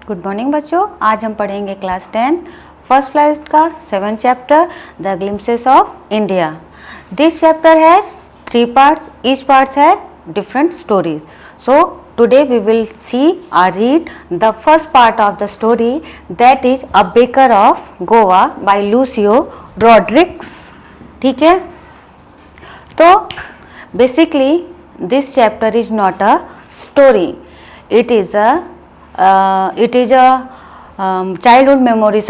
Good morning बच्चों। आज हम पढ़ेंगे क्लास 10 फर्स्ट क्लास का 7th chapter the glimpses of India. This chapter has 3 parts. Each part has different stories. So today we will see or read the first part of the story, that is A Baker of Goa by Lucio Rodriguez. ठीक है, तो basically this chapter is not a story. It is a childhood memories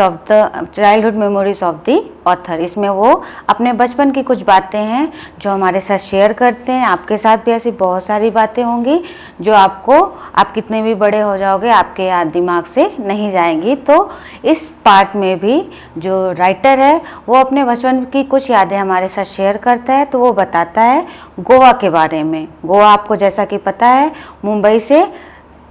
of the author. इसमें वो अपने बचपन की कुछ बातें हैं जो हमारे साथ शेयर करते हैं। आपके साथ भी ऐसी बहुत सारी बातें होंगी जो आप कितने भी बड़े हो जाओगे आपके याद दिमाग से नहीं जाएंगी। तो इस पार्ट में भी जो राइटर है वो अपने बचपन की कुछ यादें हमारे साथ शेयर करता है। तो वो बताता है गोवा के बारे में। गोवा आपको जैसा कि पता है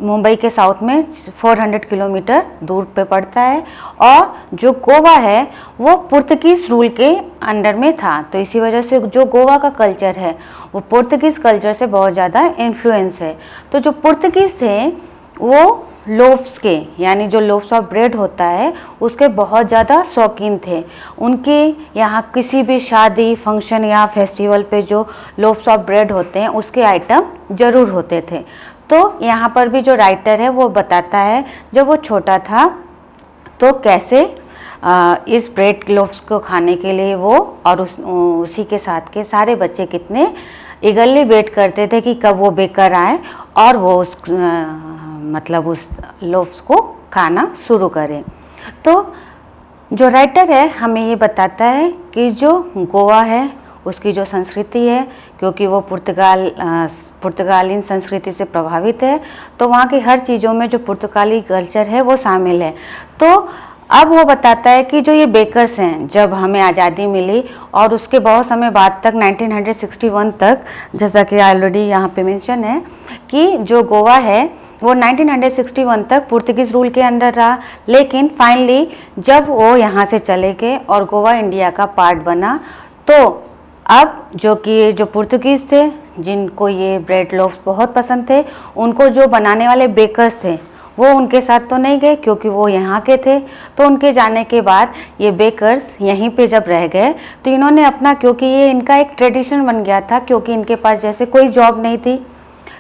मुंबई के साउथ में 400 किलोमीटर दूर पे पड़ता है, और जो गोवा है वो पुर्तगीज रूल के अंडर में था। तो इसी वजह से जो गोवा का कल्चर है वो पुर्तगीज कल्चर से बहुत ज़्यादा इन्फ्लुएंस है। तो जो पुर्तगीज थे वो लोफ्स के, यानी जो लोफ्स ऑफ ब्रेड होता है उसके बहुत ज़्यादा शौकीन थे। उनके यहाँ किसी भी शादी फंक्शन या फेस्टिवल पे जो लोफ्स ऑफ ब्रेड होते हैं उसके आइटम ज़रूर होते थे। तो यहाँ पर भी जो राइटर है वो बताता है जब वो छोटा था तो कैसे इस ब्रेड लोफ्स को खाने के लिए वो और उसी के साथ के सारे बच्चे कितने ईगरली वेट करते थे कि कब वो बेकर आए और वो उस लोफ्स को खाना शुरू करें। तो जो राइटर है हमें ये बताता है कि जो गोवा है उसकी जो संस्कृति है, क्योंकि वो पुर्तगाली संस्कृति से प्रभावित है, तो वहाँ की हर चीज़ों में जो पुर्तगाली कल्चर है वो शामिल है। तो अब वो बताता है कि जो ये बेकर्स हैं, जब हमें आज़ादी मिली और उसके बहुत समय बाद तक 1961 तक, जैसा कि ऑलरेडी यहाँ पे मेंशन है कि जो गोवा है वो 1961 तक पुर्तगीज रूल के अंडर रहा। लेकिन फाइनली जब वो यहाँ से चले गए और गोवा इंडिया का पार्ट बना, तो अब जो पुर्तगीज थे जिनको ये ब्रेड लोफ्स बहुत पसंद थे, उनको जो बनाने वाले बेकर्स थे वो उनके साथ तो नहीं गए क्योंकि वो यहाँ के थे। तो उनके जाने के बाद ये बेकर्स यहीं पे जब रह गए तो इन्होंने अपना, क्योंकि ये इनका एक ट्रेडिशन बन गया था, क्योंकि इनके पास जैसे कोई जॉब नहीं थी,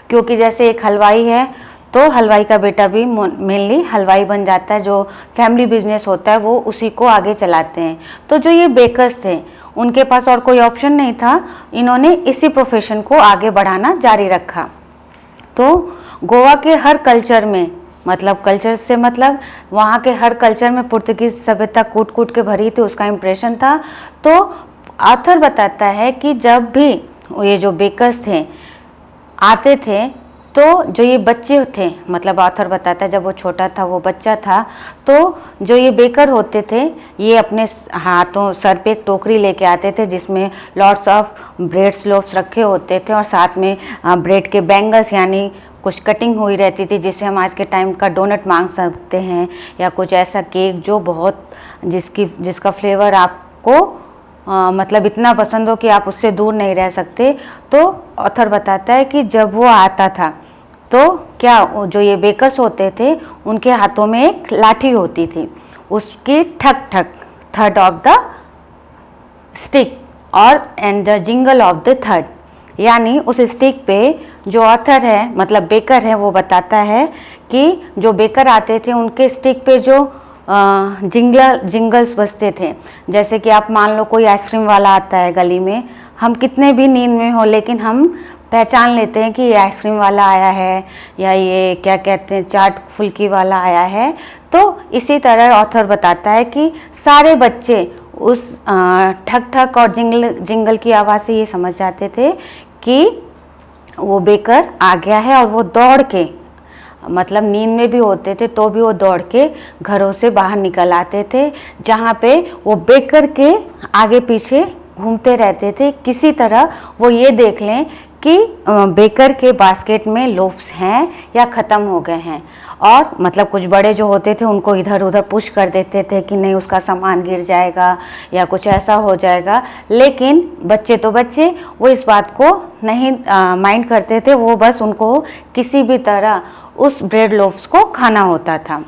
क्योंकि जैसे एक हलवाई है तो हलवाई का बेटा भी मेनली हलवाई बन जाता है, जो फैमिली बिजनेस होता है वो उसी को आगे चलाते हैं। तो जो ये बेकर्स थे उनके पास और कोई ऑप्शन नहीं था, इन्होंने इसी प्रोफेशन को आगे बढ़ाना जारी रखा। तो गोवा के हर कल्चर में, कल्चर से वहाँ के हर कल्चर में पुर्तगीज सभ्यता कूट कूट के भरी थी, उसका इम्प्रेशन था। तो ऑथर बताता है कि जब भी ये जो बेकर्स थे आते थे तो जो ये बच्चे थे, ऑथर बताता है जब वो छोटा था वो बच्चा था, तो जो ये बेकर होते थे ये अपने हाथों सर पे एक टोकरी लेके आते थे जिसमें लॉट्स ऑफ ब्रेड्स लोफ्स रखे होते थे, और साथ में ब्रेड के बैंगल्स यानी कुछ कटिंग हुई रहती थी, जिसे हम आज के टाइम का डोनट मांग सकते हैं, या कुछ ऐसा केक जो बहुत जिसका फ्लेवर आपको इतना पसंद हो कि आप उससे दूर नहीं रह सकते। तो ऑथर बताता है कि जब वो आता था तो क्या जो ये बेकर्स होते थे उनके हाथों में एक लाठी होती थी, उसकी ठक ठक थर्ड ऑफ द स्टिक और and the jingle of the third, यानी उस स्टिक पे जो ऑथर है बेकर है वो बताता है कि जो बेकर आते थे उनके स्टिक पे जो जिंगल्स बजते थे। जैसे कि आप मान लो कोई आइसक्रीम वाला आता है गली में, हम कितने भी नींद में हो लेकिन हम पहचान लेते हैं कि ये आइसक्रीम वाला आया है, या ये क्या कहते हैं चाट फुल्की वाला आया है। तो इसी तरह ऑथर बताता है कि सारे बच्चे उस ठक ठक और जिंगल की आवाज़ से ये समझ जाते थे कि वो बेकर आ गया है, और वो दौड़ के नींद में भी होते थे तो भी वो दौड़ के घरों से बाहर निकल आते थे, जहाँ पे वो बेकर के आगे पीछे घूमते रहते थे। किसी तरह वो ये देख लें कि बेकर के बास्केट में लोफ्स हैं या ख़त्म हो गए हैं, और कुछ बड़े जो होते थे उनको इधर उधर पुश कर देते थे कि नहीं उसका सामान गिर जाएगा या कुछ ऐसा हो जाएगा। लेकिन बच्चे तो बच्चे वो इस बात को नहीं माइंड करते थे, वो बस उनको किसी भी तरह उस ब्रेड लोफ्स को खाना होता था।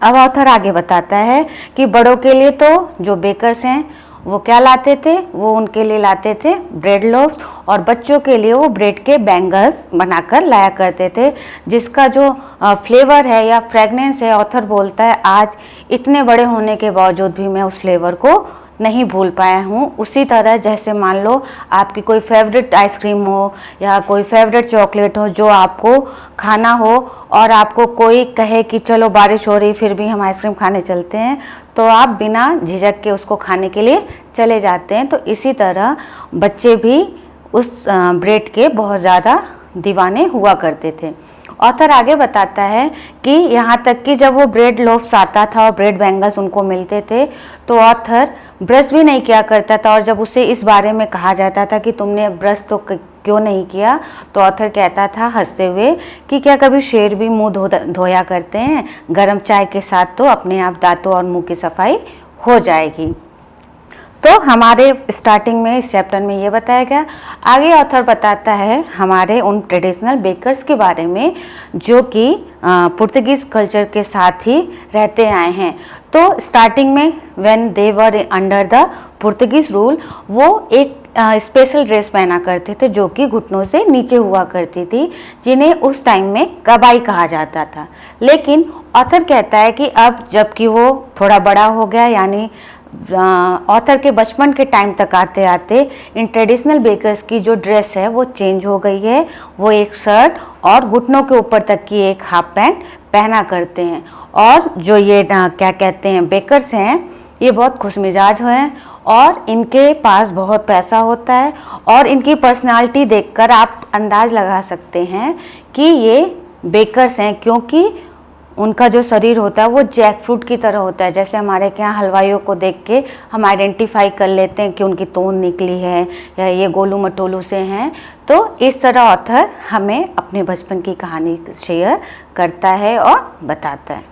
अब ऑथर आगे बताता है कि बड़ों के लिए तो जो बेकर्स हैं वो क्या लाते थे, वो उनके लिए लाते थे ब्रेड लोफ्स, और बच्चों के लिए वो ब्रेड के बैंगल्स बनाकर लाया करते थे, जिसका जो फ्लेवर है या फ्रेगनेंस है, ऑथर बोलता है आज इतने बड़े होने के बावजूद भी मैं उस फ्लेवर को नहीं भूल पाया हूँ। उसी तरह जैसे मान लो आपकी कोई फेवरेट आइसक्रीम हो या कोई फेवरेट चॉकलेट हो जो आपको खाना हो, और आपको कोई कहे कि चलो बारिश हो रही फिर भी हम आइसक्रीम खाने चलते हैं, तो आप बिना झिझक के उसको खाने के लिए चले जाते हैं। तो इसी तरह बच्चे भी उस ब्रेड के बहुत ज़्यादा दीवाने हुआ करते थे। ऑथर आगे बताता है कि यहाँ तक कि जब वो ब्रेड लोफ्स आता था और ब्रेड बैंगल्स उनको मिलते थे तो ऑथर ब्रश भी नहीं किया करता था, और जब उसे इस बारे में कहा जाता था कि तुमने ब्रश तो क्यों नहीं किया, तो ऑथर कहता था हंसते हुए कि क्या कभी शेर भी मुंह धोया करते हैं, गर्म चाय के साथ तो अपने आप दांतों और मुंह की सफाई हो जाएगी। तो हमारे स्टार्टिंग में इस चैप्टर में ये बताया गया। आगे ऑथर बताता है हमारे उन ट्रेडिशनल बेकर्स के बारे में जो कि पुर्तगीज कल्चर के साथ ही रहते आए हैं। तो स्टार्टिंग में when they were under the Portuguese rule, वो एक स्पेशल ड्रेस पहना करते थे जो कि घुटनों से नीचे हुआ करती थी, जिन्हें उस टाइम में कबाई कहा जाता था। लेकिन ऑथर कहता है कि अब जबकि वो थोड़ा बड़ा हो गया, यानी ऑथर के बचपन के टाइम तक आते आते इन ट्रेडिशनल बेकर्स की जो ड्रेस है वो चेंज हो गई है। वो एक शर्ट और घुटनों के ऊपर तक की एक हाफ पैंट पहना करते हैं। और जो ये क्या कहते हैं बेकर्स हैं, ये बहुत खुशमिजाज हैं और इनके पास बहुत पैसा होता है, और इनकी पर्सनालिटी देखकर आप अंदाज लगा सकते हैं कि ये बेकर्स हैं, क्योंकि उनका जो शरीर होता है वो जैक फ्रूट की तरह होता है। जैसे हमारे के यहाँ हलवाइयों को देख के हम आइडेंटिफाई कर लेते हैं कि उनकी तोंद निकली है या ये गोलू मटोलू से हैं। तो इस तरह ऑथर हमें अपने बचपन की कहानी शेयर करता है और बताता है।